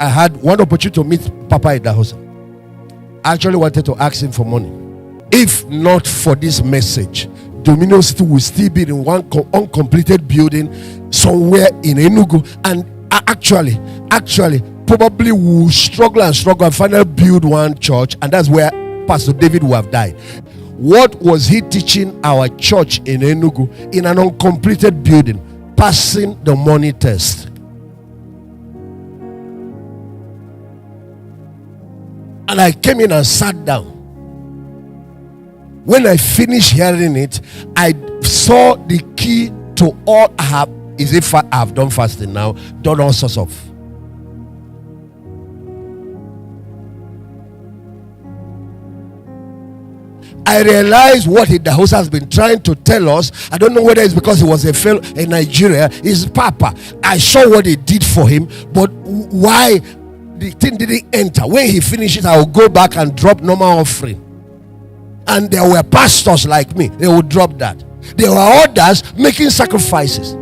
I had one opportunity to meet Papa Idahosa. I actually wanted to ask him for money. If not for this message, Dominion City will still be in one uncompleted building somewhere in Enugu, and actually probably will struggle and finally build one church, and that's where Pastor David would have died. What was he teaching our church in Enugu in an uncompleted building? Passing the money test. And I came in and sat down. When I finished hearing it, I saw the key to all I have. I have done fasting now, done all sorts of. I realized what Idahosa has been trying to tell us. I don't know whether it's because he was a fellow in Nigeria. His Papa. I saw what he did for him, but why the thing didn't enter. When he finishes, I will go back and drop normal offering. And there were pastors like me, they would drop that. There were others making sacrifices.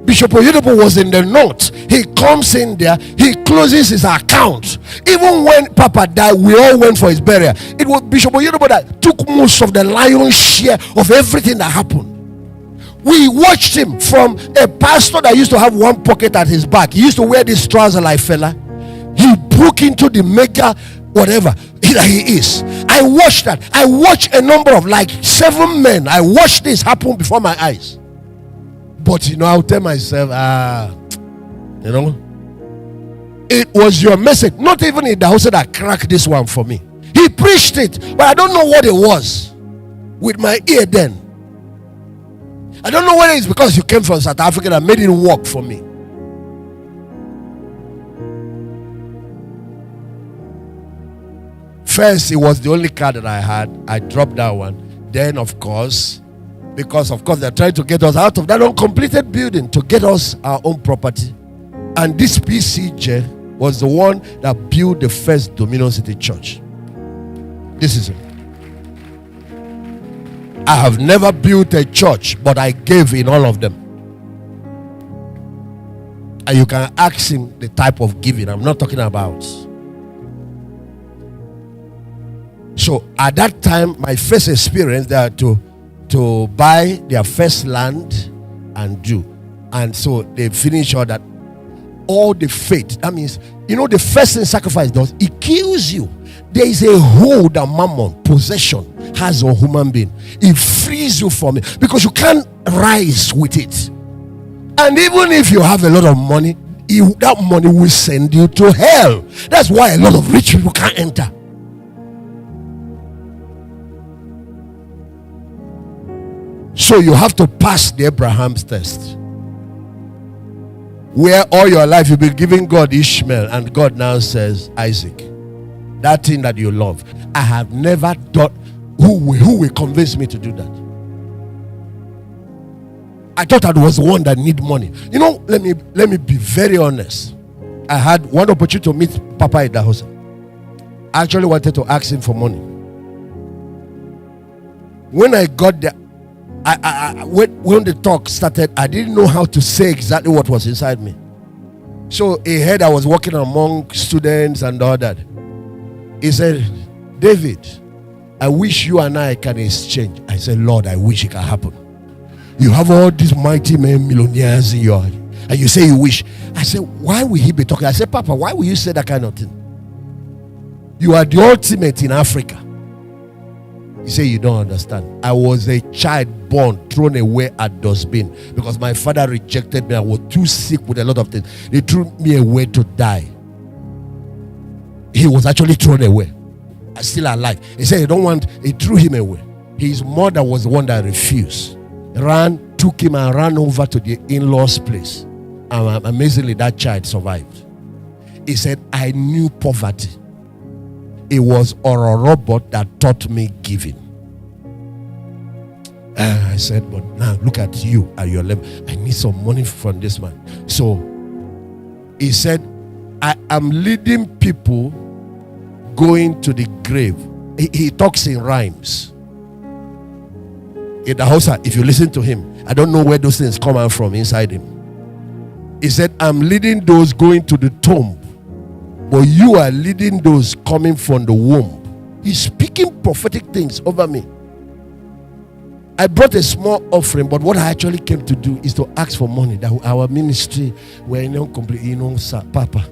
Bishop Oyedepo was in the north. He comes in there, he closes his account. Even when Papa died, we all went for his burial. It was Bishop Oyedepo that took most of the lion's share of everything that happened. We watched him from a pastor that used to have one pocket at his back. He used to wear this trouser like fella. He broke into the mega whatever that he is. I watched that. I watched a number of like 7 men. I watched this happen before my eyes. But I'll tell myself, it was your message. Not even Idahosa that cracked this one for me. He preached it, but I don't know what it was with my ear then. I don't know whether it's because you came from South Africa that made it work for me. First, it was the only car that I had. I dropped that one. Then, of course, because they're trying to get us out of that uncompleted building to get us our own property. And this PCJ was the one that built the first Dominion City church. This is it. I have never built a church, but I gave in all of them. And you can ask him the type of giving I'm not talking about. So at that time, my first experience there to buy their first land and do. And so they finish all that. All the faith. That means, the first thing sacrifice does, it kills you. There is a hold that mammon, possession, has on human being. It frees you from it because you can't rise with it. And even if you have a lot of money, that money will send you to hell. That's why a lot of rich people can't enter. So you have to pass the Abraham's test, where all your life you've been giving God Ishmael, and God now says Isaac, that thing that you love. I have never thought who will convince me to do that. I thought I was the one that need money. Let me be very honest. I had one opportunity to meet Papa Idahosa. I actually wanted to ask him for money. When I got there, when the talk started, I didn't know how to say exactly what was inside me. So he heard I was working among students and all that. He said, David, I wish you and I can exchange. I said, Lord, I wish it can happen. You have all these mighty men, millionaires in your, and you say you wish. I said, why will he be talking? I said, Papa, why will you say that kind of thing? You are the ultimate in Africa. He said, you don't understand. I was a child born, thrown away at dustbin because my father rejected me. I was too sick with a lot of things. They threw me away to die. He was actually thrown away. I'm still alive. He said, he threw him away. His mother was the one that refused. Took him and ran over to the in-laws' place. And amazingly, that child survived. He said, I knew poverty. It was a robot that taught me giving. I said, but now look at you at your level. I need some money from this man. So he said, I am leading people going to the grave. He talks in rhymes. Idahosa, if you listen to him, I don't know where those things come out from inside him. He said, I'm leading those going to the tomb but you are leading those coming from the womb. He's speaking prophetic things over me. I brought a small offering, but what I actually came to do is to ask for money that our ministry were not complete, sir, Papa,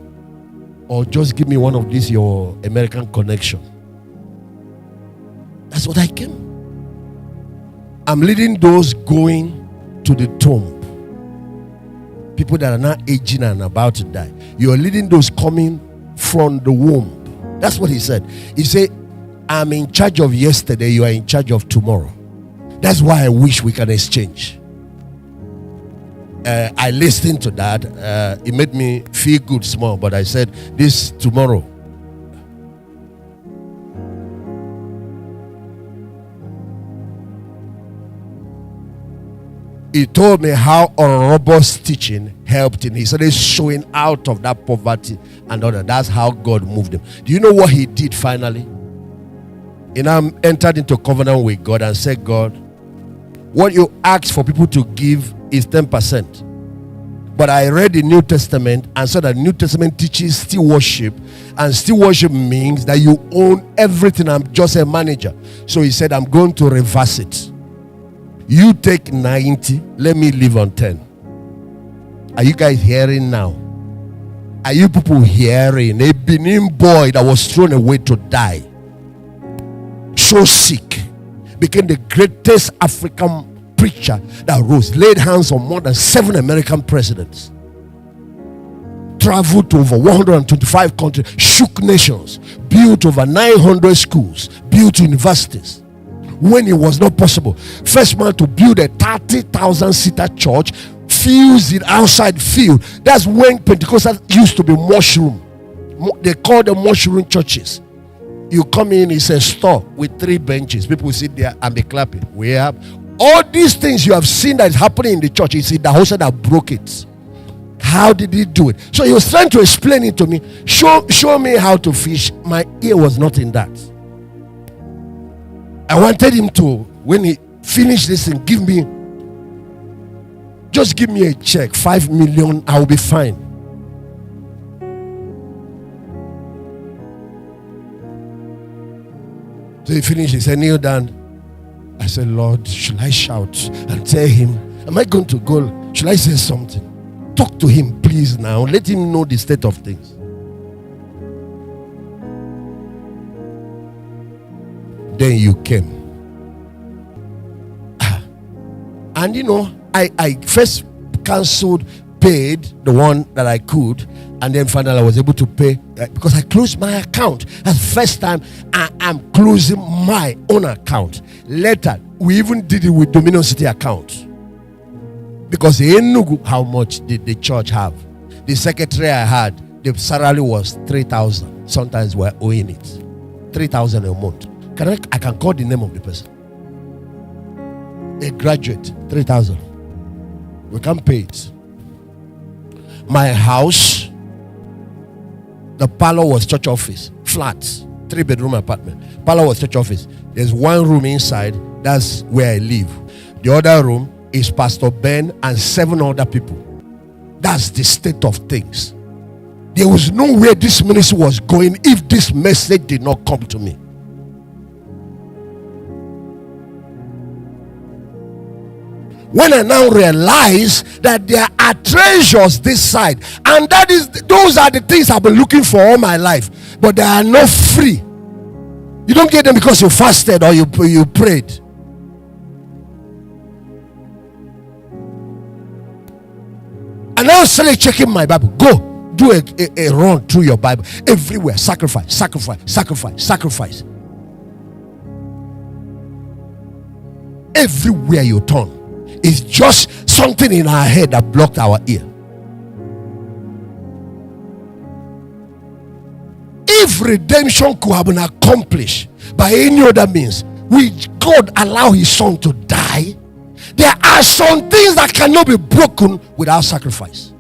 or just give me one of these your American connection. That's what I came. I'm leading those going to the tomb. People that are not aging and about to die. You're leading those coming from the womb. That's what he said. He said, I'm in charge of yesterday, you are in charge of tomorrow. That's why I wish we can exchange. I listened to that. It made me feel good small, but I said, this tomorrow. He told me how a robust teaching helped him. He started showing out of that poverty and all that. That's how God moved him. Do you know what he did finally? He now entered into covenant with God and said, God, what you ask for people to give is 10%. But I read the New Testament and saw that the New Testament teaches still worship. And still worship means that you own everything. I'm just a manager. So he said, I'm going to reverse it. You take 90, let me live on 10. Are you guys hearing now? Are you people hearing? A Benin boy that was thrown away to die, so sick, became the greatest African preacher that rose, laid hands on more than 7 American presidents, traveled to over 125 countries, shook nations, built over 900 schools, built universities. When it was not possible, first man to build a 30,000 seater church, fuse it outside field. That's when Pentecostals used to be mushroom. They call them mushroom churches. You come in, it's a store with 3 benches. People sit there and be clapping. We have all these things you have seen that is happening in the church. It's Idahosa that broke it. How did he do it? So he was trying to explain it to me. Show me how to fish. My ear was not in that. I wanted him to, when he finished this thing, just give me a check, 5 million, I will be fine. So he finished, he said, kneel down. I said, Lord, should I shout and tell him? Am I going to go? Should I say something? Talk to him, please, now. Let him know the state of things. Then you came. And I first cancelled, paid the one that I could, and then finally I was able to pay because I closed my account. That's the first time I am closing my own account. Later, we even did it with Dominion City account because they didn't know how much did the church have. The secretary I had, the salary was 3,000. Sometimes we're owing it 3,000 a month. I can call the name of the person. A graduate, 3,000. We can't pay it. My house, the parlor was church office, flat, 3-bedroom apartment. Parlor was church office. There's 1 room inside. That's where I live. The other room is Pastor Ben and 7 other people. That's the state of things. There was nowhere this ministry was going if this message did not come to me. When I now realize that there are treasures this side, and those are the things I've been looking for all my life, but they are not free. You don't get them because you fasted or you prayed. And now I started checking my Bible. Go do a run through your Bible everywhere. Sacrifice, sacrifice, sacrifice, sacrifice. Everywhere you turn. It's just something in our head that blocked our ear. If redemption could have been accomplished by any other means, which God allow his son to die, there are some things that cannot be broken without sacrifice.